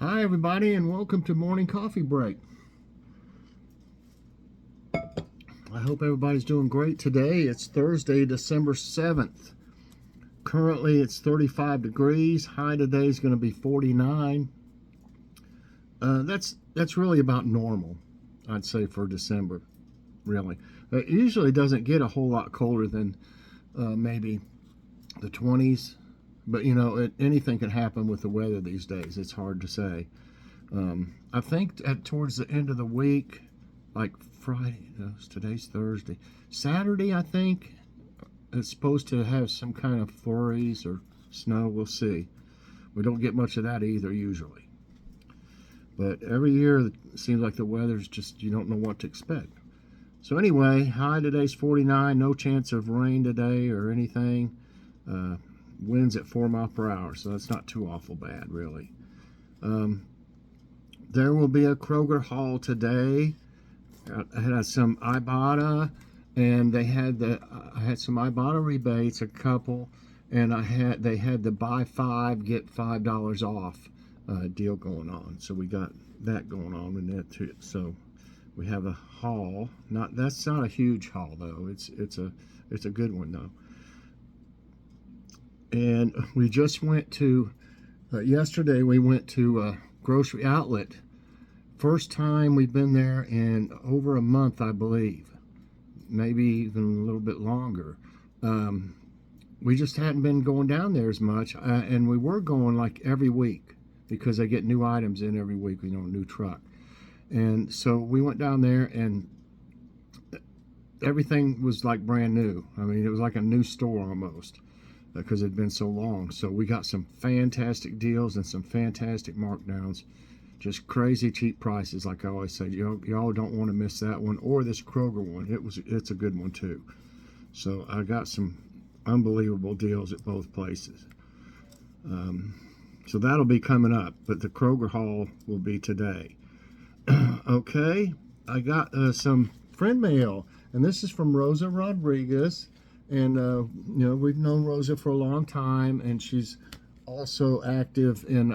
Hi everybody, and welcome to Morning Coffee Break. I hope everybody's doing great today. It's Thursday, December 7th. Currently it's 35 degrees. High today is going to be 49. That's really about normal, I'd say, for December, really. It usually doesn't get a whole lot colder than maybe the 20s. But, you know, anything can happen with the weather these days. It's hard to say. I think towards the end of the week, like Friday, no, today's Thursday, Saturday, I think, it's supposed to have some kind of flurries or snow. We'll see. We don't get much of that either, usually. But every year, it seems like the weather's just, you don't know what to expect. So anyway, high today's 49. No chance of rain today or anything. Winds at 4 miles per hour, so that's not too awful bad, really. There will be a Kroger haul today. I had some Ibotta, and I had some Ibotta rebates, a couple, and they had the buy 5 get $5 off deal going on. So we got that going on in that too. So we have a haul. That's not a huge haul though. It's a good one though. And we just went to, yesterday we went to a grocery outlet. First time we've been there in over a month, I believe. Maybe even a little bit longer. We just hadn't been going down there as much. And we were going like every week because they get new items in every week, you know, a new truck. And so we went down there and everything was like brand new. I mean, it was like a new store almost, because it had been so long. So we got some fantastic deals and some fantastic markdowns. Just crazy cheap prices, like I always say. Y'all don't want to miss that one or this Kroger one. It's a good one too. So I got some unbelievable deals at both places. So that'll be coming up, but the Kroger haul will be today. Okay, I got some friend mail, and this is from Rosa Rodriguez. And, you know, we've known Rosa for a long time, and she's also active in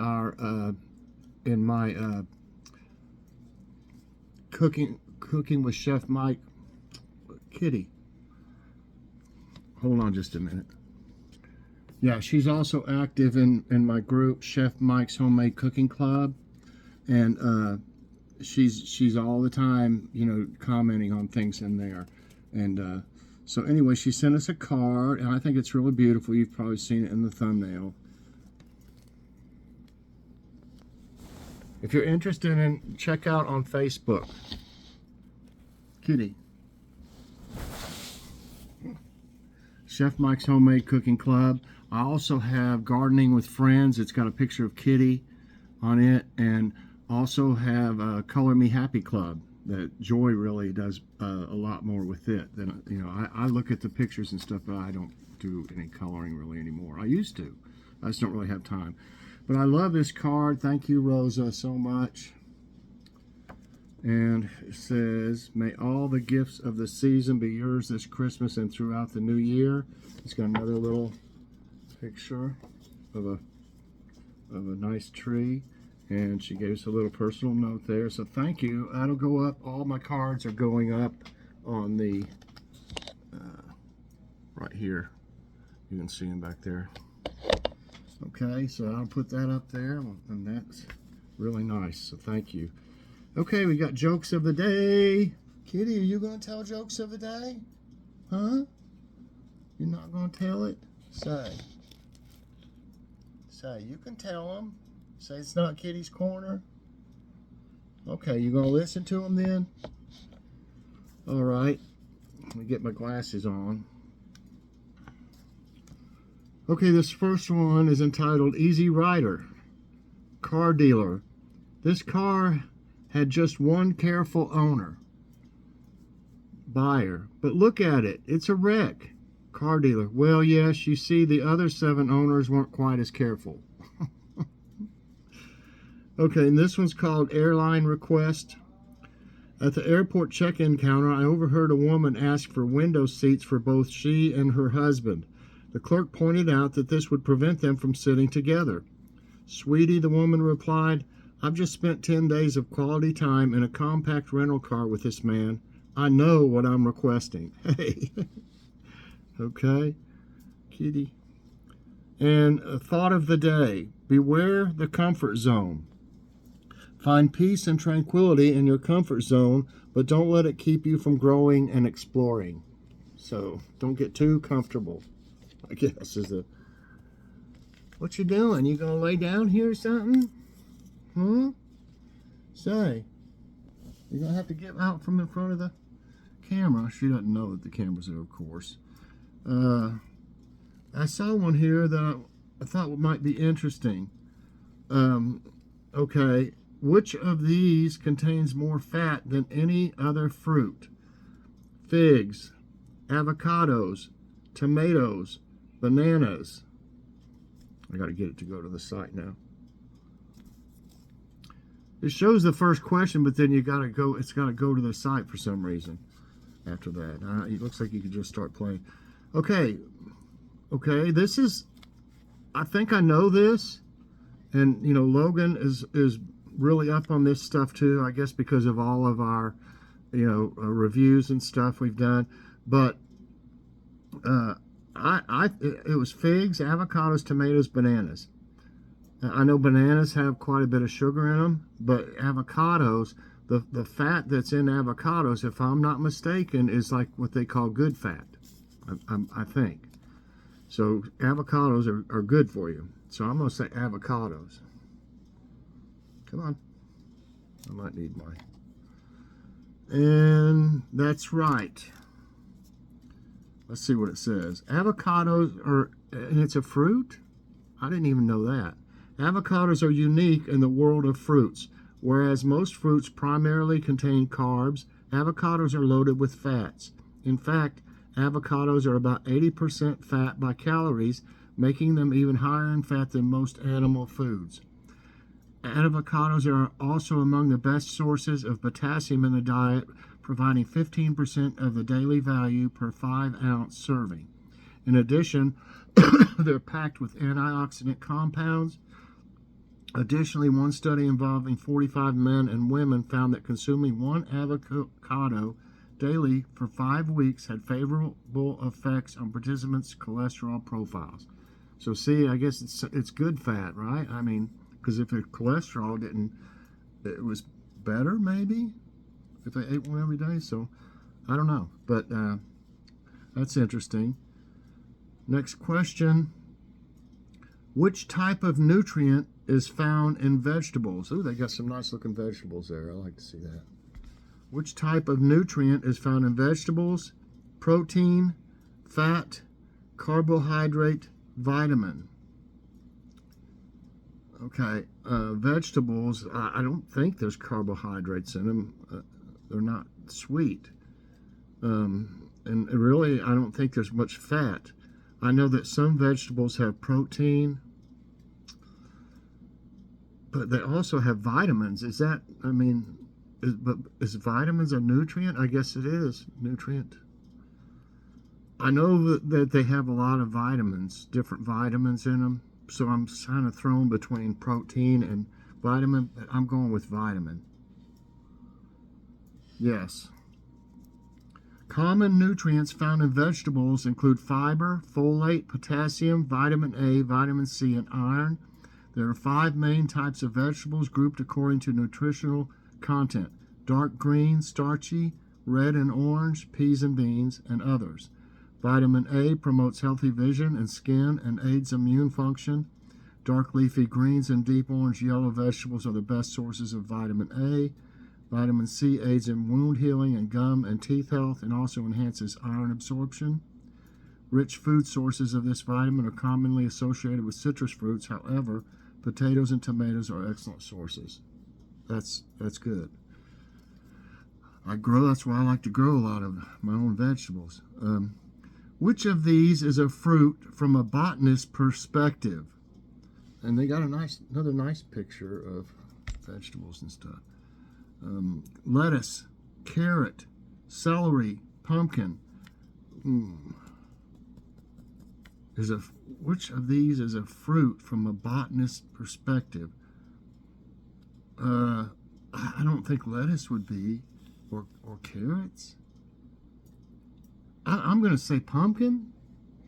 my cooking with Chef Mike. Kitty, hold on just a minute. Yeah, she's also active in my group, Chef Mike's Homemade Cooking Club, and she's all the time, you know, commenting on things in there, and so anyway, she sent us a card, and I think it's really beautiful. You've probably seen it in the thumbnail. If you're interested in, check out on Facebook. Kitty. Chef Mike's Homemade Cooking Club. I also have Gardening with Friends. It's got a picture of Kitty on it, and also have Color Me Happy Club. That Joy really does a lot more with it than, you know, I look at the pictures and stuff, but I don't do any coloring really anymore. I used to. I just don't really have time. But I love this card. Thank you, Rosa, so much. And it says, may all the gifts of the season be yours this Christmas and throughout the new year. It's got another little picture of a nice tree. And she gave us a little personal note there. So thank you. That'll go up. All my cards are going up on the, right here. You can see them back there. Okay, so I'll put that up there. And that's really nice. So thank you. Okay, we got jokes of the day. Kitty, are you going to tell jokes of the day? Huh? You're not going to tell it? Say, you can tell them. Say it's not Kitty's Corner. Okay, you gonna listen to them then? All right. Let me get my glasses on. Okay, this first one is entitled Easy Rider. Car dealer. This car had just one careful owner. Buyer. But look at it. It's a wreck. Car dealer. Well, yes, you see, the other 7 owners weren't quite as careful. Okay, and this one's called Airline Request. At the airport check-in counter, I overheard a woman ask for window seats for both she and her husband. The clerk pointed out that this would prevent them from sitting together. Sweetie, the woman replied, I've just spent 10 days of quality time in a compact rental car with this man. I know what I'm requesting. Hey. Okay. Kitty. And a thought of the day. Beware the comfort zone. Find peace and tranquility in your comfort zone, but don't let it keep you from growing and exploring. So don't get too comfortable, I guess is the... What you doing? You gonna lay down here or something? Say, you're gonna have to get out from in front of the camera. She doesn't know that the camera's there, of course. I saw one here that I thought might be interesting. Okay, which of these contains more fat than any other fruit? Figs, avocados, tomatoes, bananas. I got to get it to go to the site now. It shows the first question, but then you got to go. It's got to go to the site for some reason. After that, it looks like you could just start playing. Okay, this is. I think I know this, and you know Logan is really up on this stuff too. I guess because of all of our, reviews and stuff we've done. But it was figs, avocados, tomatoes, bananas. I know bananas have quite a bit of sugar in them, but avocados, the fat that's in avocados, if I'm not mistaken, is like what they call good fat, I think. So avocados are good for you. So I'm going to say avocados. Come on. I might need mine. And that's right. Let's see what it says. Avocados are, and it's a fruit? I didn't even know that. Avocados are unique in the world of fruits. Whereas most fruits primarily contain carbs, avocados are loaded with fats. In fact, avocados are about 80% fat by calories, making them even higher in fat than most animal foods. Avocados are also among the best sources of potassium in the diet, providing 15% of the daily value per 5-ounce serving. In addition, they're packed with antioxidant compounds. Additionally, one study involving 45 men and women found that consuming one avocado daily for 5 weeks had favorable effects on participants' cholesterol profiles. So see, I guess it's good fat, right? I mean, because if their cholesterol it was better maybe if they ate one every day. So I don't know, but that's interesting. Next question. Which type of nutrient is found in vegetables? Ooh, they got some nice looking vegetables there. I like to see that. Which type of nutrient is found in vegetables? Protein, fat, carbohydrate, vitamin. Okay, vegetables, I don't think there's carbohydrates in them. They're not sweet. And really, I don't think there's much fat. I know that some vegetables have protein, but they also have vitamins. Is that, I mean, is vitamins a nutrient? I guess it is, nutrient. I know that they have a lot of vitamins, different vitamins in them. So I'm kind of thrown between protein and vitamin. I'm going with vitamin. Yes. Common nutrients found in vegetables include fiber, folate, potassium, vitamin A, vitamin C, and iron. There are 5 main types of vegetables grouped according to nutritional content: dark green, starchy, red and orange, peas and beans, and others. Vitamin A promotes healthy vision and skin and aids immune function. Dark leafy greens and deep orange yellow vegetables are the best sources of vitamin A. Vitamin C aids in wound healing and gum and teeth health and also enhances iron absorption. Rich food sources of this vitamin are commonly associated with citrus fruits. However, potatoes and tomatoes are excellent sources. That's good. That's why I like to grow a lot of my own vegetables. Which of these is a fruit from a botanist's perspective? And they got another nice picture of vegetables and stuff. Lettuce, carrot, celery, pumpkin. Which of these is a fruit from a botanist's perspective? I don't think lettuce would be, or carrots. I'm going to say pumpkin.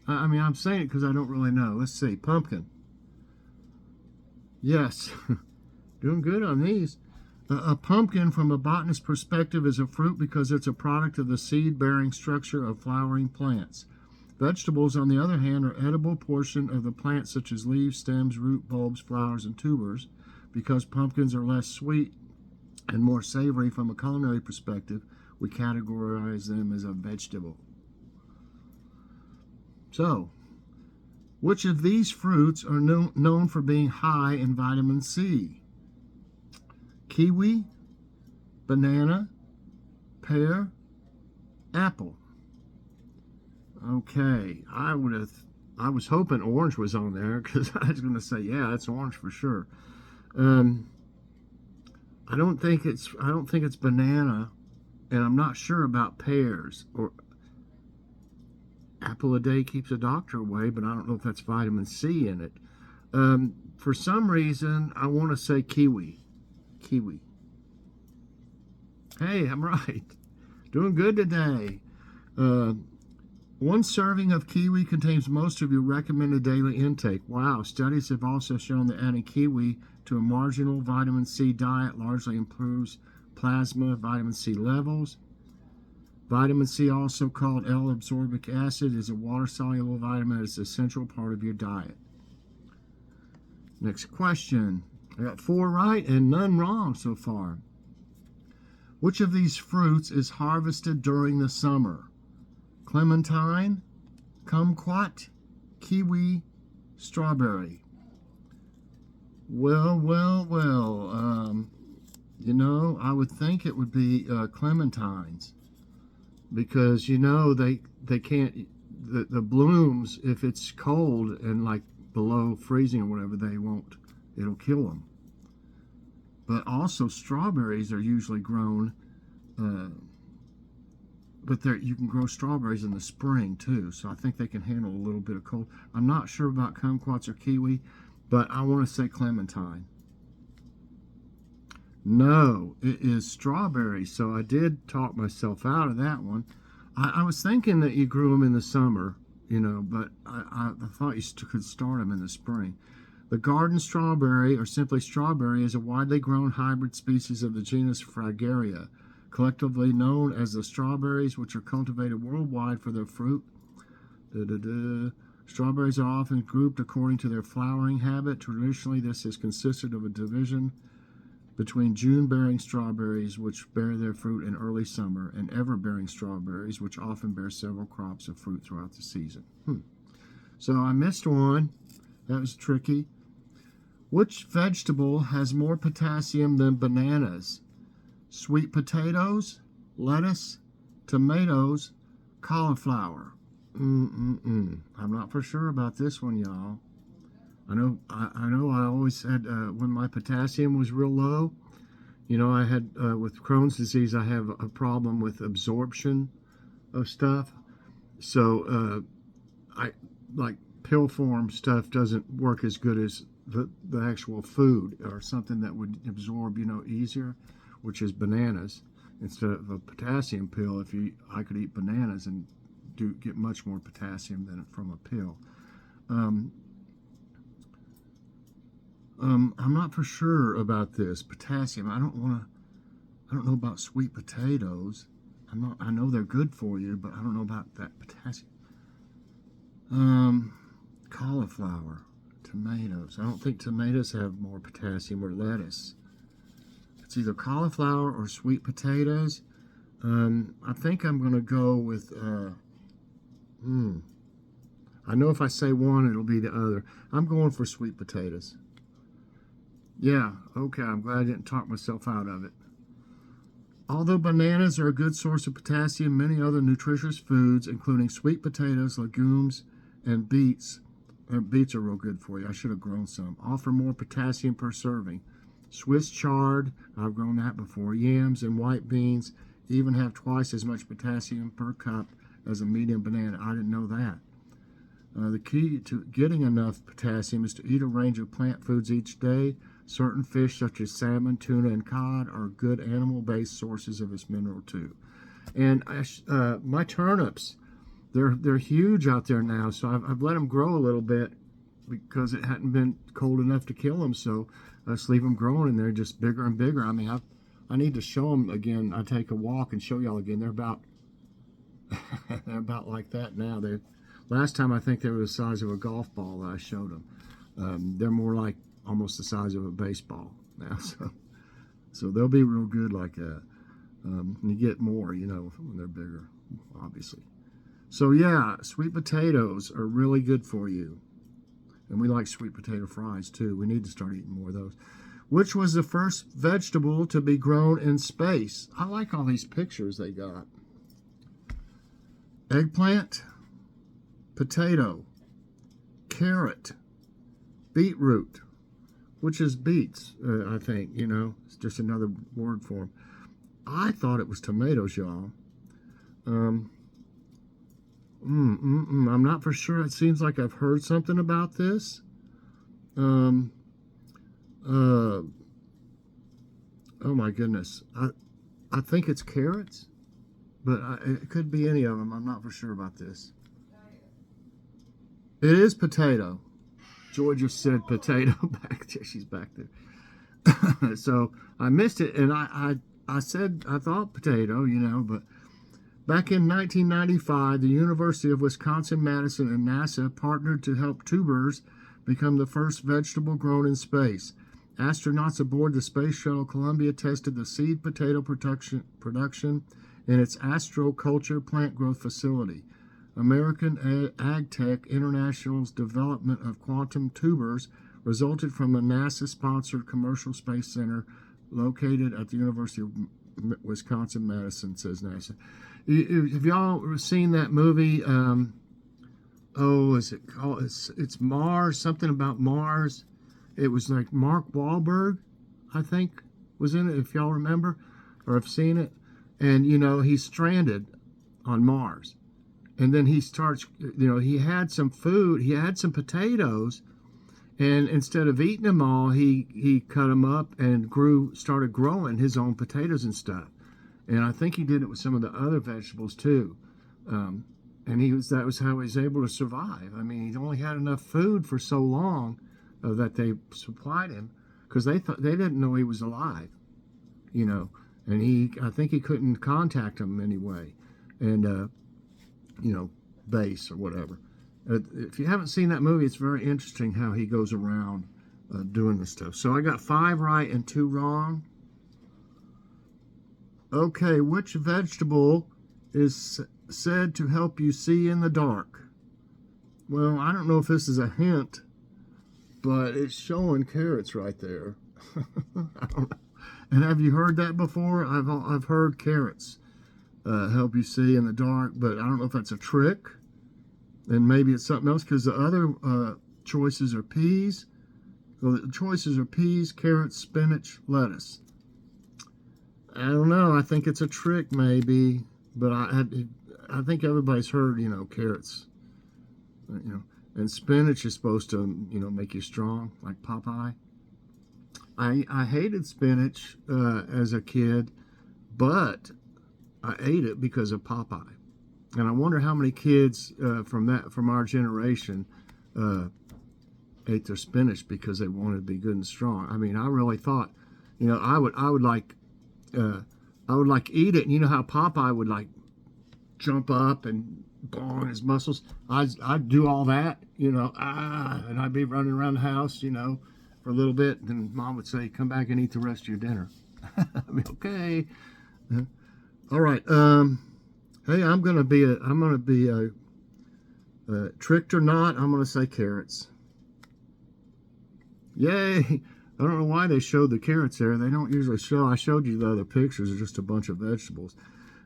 I mean, I'm saying it because I don't really know. Let's see, pumpkin. Yes, doing good on these. A pumpkin, from a botanist's perspective, is a fruit because it's a product of the seed-bearing structure of flowering plants. Vegetables, on the other hand, are edible portion of the plant, such as leaves, stems, root, bulbs, flowers, and tubers. Because pumpkins are less sweet and more savory from a culinary perspective, we categorize them as a vegetable. So, which of these fruits are known for being high in vitamin C? Kiwi, banana, pear, apple. Okay, I was hoping orange was on there because I was going to say, yeah, that's orange for sure. I don't think it's banana, and I'm not sure about pears. Or apple a day keeps a doctor away, but I don't know if that's vitamin C in it. For some reason, I want to say kiwi. Kiwi. Hey, I'm right. Doing good today. One serving of kiwi contains most of your recommended daily intake. Wow, studies have also shown that adding kiwi to a marginal vitamin C diet largely improves plasma vitamin C levels. Vitamin C, also called L-ascorbic acid, is a water-soluble vitamin that is an essential part of your diet. Next question. I got 4 right and none wrong so far. Which of these fruits is harvested during the summer? Clementine, kumquat, kiwi, strawberry. Well, I would think it would be clementines, because they can't, the blooms, if it's cold and like below freezing or whatever, it'll kill them. But also strawberries are usually grown, but you can grow strawberries in the spring too, so I think they can handle a little bit of cold. I'm not sure about kumquats or kiwi, but I want to say clementine. No, it is strawberry, so I did talk myself out of that one. I was thinking that you grew them in the summer, but I thought you could start them in the spring. The garden strawberry, or simply strawberry, is a widely grown hybrid species of the genus Fragaria, collectively known as the strawberries, which are cultivated worldwide for their fruit. Strawberries are often grouped according to their flowering habit. Traditionally, this has consisted of a division between June-bearing strawberries, which bear their fruit in early summer, and ever-bearing strawberries, which often bear several crops of fruit throughout the season. So I missed one. That was tricky. Which vegetable has more potassium than bananas? Sweet potatoes, lettuce, tomatoes, cauliflower. I'm not for sure about this one, y'all. I know I always had, when my potassium was real low, I had, with Crohn's disease, I have a problem with absorption of stuff. So, I like pill form stuff doesn't work as good as the actual food, or something that would absorb, easier, which is bananas. Instead of a potassium pill, I could eat bananas and get much more potassium than from a pill. I'm not for sure about this potassium. I don't know about sweet potatoes. I know they're good for you, but I don't know about that potassium. Cauliflower, tomatoes. I don't think tomatoes have more potassium, or lettuce. It's either cauliflower or sweet potatoes. I think I'm going to go with, I know if I say one, it'll be the other. I'm going for sweet potatoes. Yeah, okay, I'm glad I didn't talk myself out of it. Although bananas are a good source of potassium, many other nutritious foods, including sweet potatoes, legumes, and beets are real good for you. I should have grown some. Offer more potassium per serving. Swiss chard, I've grown that before. Yams and white beans even have twice as much potassium per cup as a medium banana. I didn't know that. The key to getting enough potassium is to eat a range of plant foods each day, Certain fish such as salmon, tuna, and cod are good animal-based sources of this mineral too. And my turnips, they're huge out there now, so I've let them grow a little bit because it hadn't been cold enough to kill them. So I just leave them growing, and they're just bigger and bigger. I mean, I need to show them again. I take a walk and show y'all again. They're about they're about like that now. Last time I think they were the size of a golf ball that I showed them. They're more like almost the size of a baseball now. So they'll be real good like that. And you get more, you know, when they're bigger, obviously. So yeah, sweet potatoes are really good for you. And we like sweet potato fries too. We need to start eating more of those. Which was the first vegetable to be grown in space? I like all these pictures they got. Eggplant, potato, carrot, beetroot, which is beets, I think, you know. It's just another word for them. I thought it was tomatoes, y'all. I'm not for sure. It seems like I've heard something about this. Oh my goodness. I think it's carrots, but it could be any of them. I'm not for sure about this. It is potato. Georgia said potato back there. She's back there. So I missed it, and I said I thought potato, you know, but back in 1995, the University of Wisconsin-Madison and NASA partnered to help tubers become the first vegetable grown in space. Astronauts aboard the Space Shuttle Columbia tested the seed potato production in its Astroculture plant growth facility. American AgTech International's development of quantum tubers resulted from a NASA-sponsored commercial space center located at the University of Wisconsin-Madison, says NASA. Have y'all seen that movie? Is it called? It's Mars, something about Mars. It was like Mark Wahlberg, I think, was in it, if y'all remember or have seen it. And, you know, he's stranded on Mars. And then he starts, you know, he had some food, he had some potatoes, and instead of eating them all, he cut them up and started growing his own potatoes and stuff. And I think he did it with some of the other vegetables too. And that was how he was able to survive. I mean, he only had enough food for so long that they supplied him, because they didn't know he was alive, you know. And I think he couldn't contact them anyway, and you know, base or whatever. If you haven't seen that movie, it's very interesting how he goes around doing this stuff. So I got 5 right and 2 wrong. Okay, which vegetable is said to help you see in the dark? Well, I don't know if this is a hint, but it's showing carrots right there. I don't know. And have you heard that before? I've heard carrots help you see in the dark, but I don't know if that's a trick. And maybe it's something else, because the other choices are peas. So the choices are peas, carrots, spinach, lettuce. I don't know. I think it's a trick, maybe. But I think everybody's heard, you know, carrots. You know, and spinach is supposed to, you know, make you strong, like Popeye. I hated spinach as a kid, but I ate it because of Popeye. And I wonder how many kids from our generation ate their spinach because they wanted to be good and strong. I mean, I really thought, you know, I would like eat it. And you know how Popeye would like jump up and bong his muscles. I'd do all that, you know, and I'd be running around the house, you know, for a little bit. Then Mom would say, "Come back and eat the rest of your dinner." I'd be okay. All right. Hey, I'm gonna be tricked or not. I'm gonna say carrots. Yay! I don't know why they showed the carrots there. They don't usually show. I showed you the other pictures. They're just a bunch of vegetables.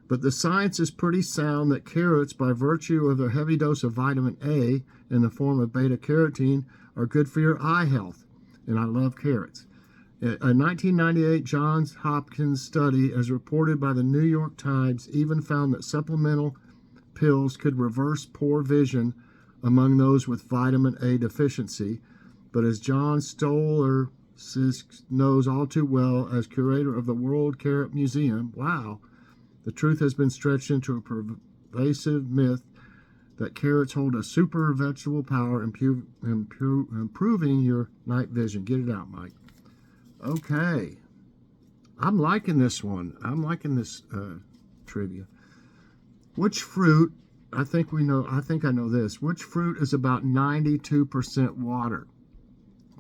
But the science is pretty sound that carrots, by virtue of their heavy dose of vitamin A in the form of beta-carotene, are good for your eye health. And I love carrots. A 1998 Johns Hopkins study, as reported by the New York Times, even found that supplemental pills could reverse poor vision among those with vitamin A deficiency. But as John Stoller Sisk knows all too well as curator of the World Carrot Museum. Wow. The truth has been stretched into a pervasive myth that carrots hold a super vegetable power improving your night vision. Get it out, Mike. Okay. I'm liking this one. I'm liking this trivia. Which fruit, I think I know this. Which fruit is about 92% water?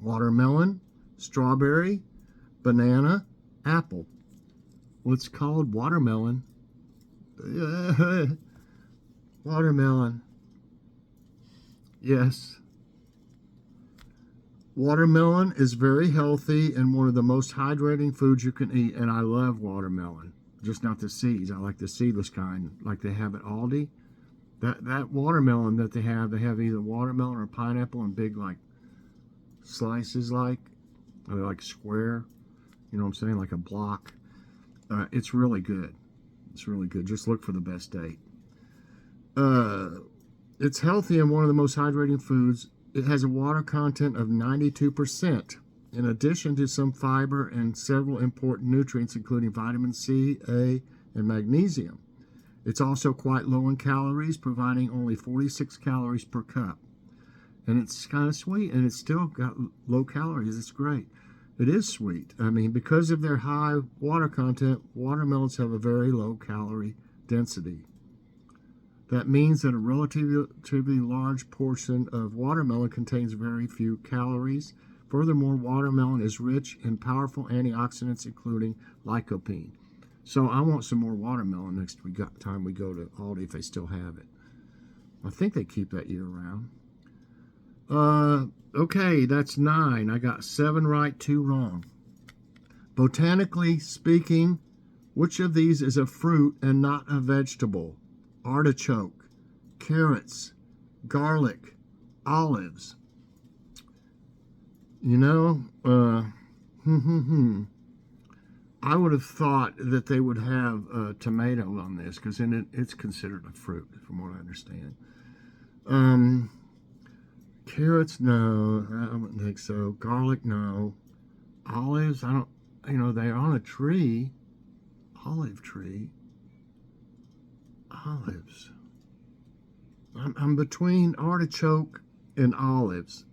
Watermelon, strawberry, banana, apple. Well, it's called watermelon. Watermelon. Yes. Watermelon is very healthy and one of the most hydrating foods you can eat, and I love watermelon. Just not the seeds. I like the seedless kind, like they have at Aldi. That watermelon that they have either watermelon or pineapple in big like slices, or they're like square. You know what I'm saying? Like a block. It's really good. It's really good. Just look for the best date. It's healthy and one of the most hydrating foods. It has a water content of 92%, in addition to some fiber and several important nutrients, including vitamin C, A, and magnesium. It's also quite low in calories, providing only 46 calories per cup. And it's kind of sweet, and it's still got low calories. It's great. It is sweet. I mean, because of their high water content, watermelons have a very low calorie density. That means that a relatively large portion of watermelon contains very few calories. Furthermore, watermelon is rich in powerful antioxidants, including lycopene. So I want some more watermelon next time we go to Aldi, if they still have it. I think they keep that year round. Okay, that's 9. I got 7 right, 2 wrong. Botanically speaking, which of these is a fruit and not a vegetable? Artichoke, carrots, garlic, olives. You know, I would have thought that they would have tomato on this, because it's considered a fruit, from what I understand. Carrots, no, I wouldn't think so. Garlic, no. Olives, I don't, they're on a tree. Olive tree. Olives. I'm between artichoke and olives.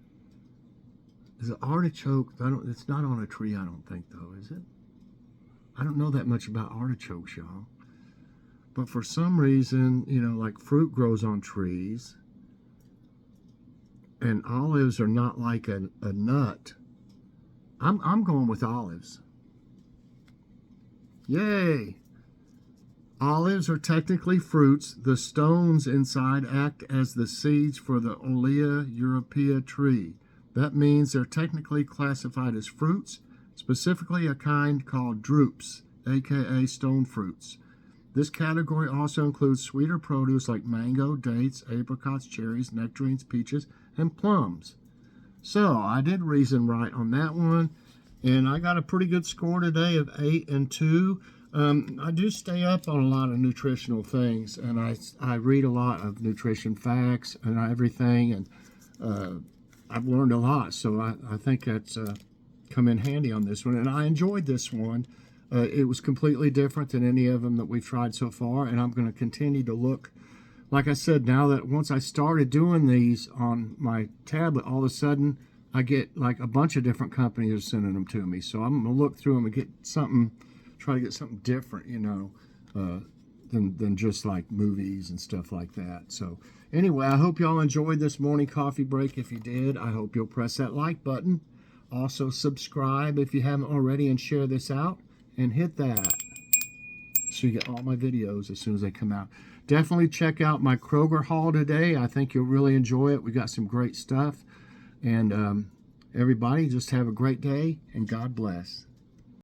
Is it artichoke? It's not on a tree, I don't think, though, is it? I don't know that much about artichokes, y'all. But for some reason, like fruit grows on trees, and olives are not like a nut. I'm going with olives. Yay! Olives are technically fruits. The stones inside act as the seeds for the Olea europea tree. That means they're technically classified as fruits, specifically a kind called drupes, aka stone fruits. This category also includes sweeter produce like mango, dates, apricots, cherries, nectarines, peaches, and plums. So I did reason right on that one, and I got a pretty good score today of 8 and 2. I do stay up on a lot of nutritional things, and I read a lot of nutrition facts and everything, and I've learned a lot, so I think that's come in handy on this one, and I enjoyed this one. It was completely different than any of them that we've tried so far, and I'm going to continue to look. Like I said, now that once I started doing these on my tablet, all of a sudden I get like a bunch of different companies are sending them to me, so I'm going to look through them and get something, try to get something different, than just like movies and stuff like that. So anyway, I hope y'all enjoyed this morning coffee break. If you did, I hope you'll press that like button. Also subscribe if you haven't already, and share this out, and hit that so you get all my videos as soon as they come out. Definitely check out my Kroger haul today. I think you'll really enjoy it. We got some great stuff. And everybody, just have a great day, and God bless.